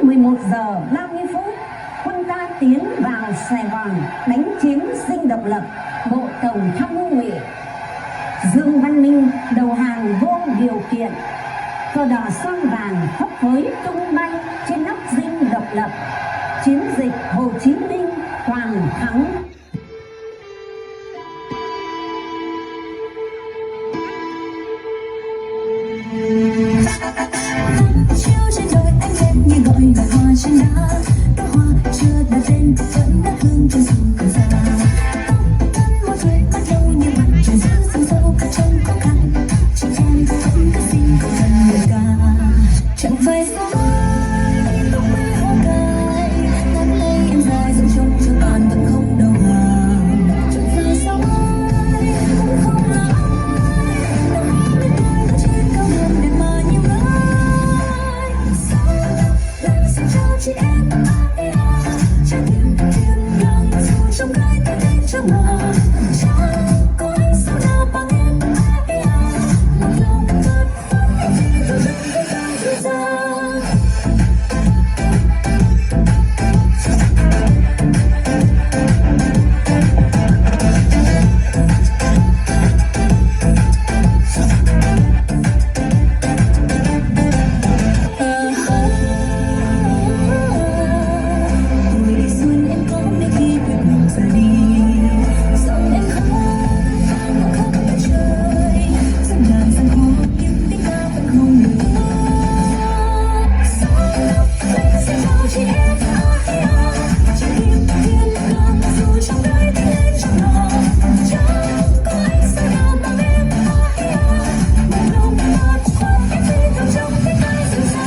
11 giờ 30 phút, quân ta tiến vào Sài Gòn đánh chiếm dinh độc lập. Bộ Tổng tham mưu Ngụy Dương Văn Minh đầu hàng vô điều kiện. Cờ đỏ son vàng phấp phới tung bay trên nóc dinh độc lập. Chiến dịch Hồ Chí Minh toàn thắng. Chiều trên đồi anh đẹp như gọi loài hoa trên đá. Đóa hoa chưa đặt tên vẫn đã hương trên sông cờ già. Tóc thân môi cười bắt đầu như mặt trời giữa sương sâu trong khó khăn. Chị em vẫn cứ xin câu thần lời ca. Chẳng phải sao tóc mây hoa cài ngắn lấy em dài dòng trông cho bạn vẫn không đầu hàng. Chẳng phải sao cũng không là ai đâu hoa bên tôi có trên cao đường đẹp mà nhiều gái. Xin chào chị em trái tim thiên đàng dù trong gai tay tay trong ngờ chẳng có anh sao nào bằng em một lòng thật vẫn anh chỉ tôi chẳng thấy sao dịu dàng. Tuổi đi xuân em có mấy khi quyết lòng ra đi. Giọng em khóc cả trời. Dân làng dân hò nhưng tiếng ca vẫn không ngừng. Xin chào chị em trái tim thiên đàng dù trong đời tiếng lên trong lòng chẳng có anh sao nào bằng em một lòng thật vẫn em đi theo trong tiếng ai dịu dàng.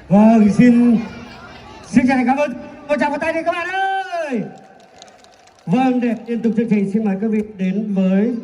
Vâng, xin chân thành cảm ơn. Một tràng pháo tay đi các bạn ơi. Vâng, để tiếp tục chương trình xin mời các vị đến với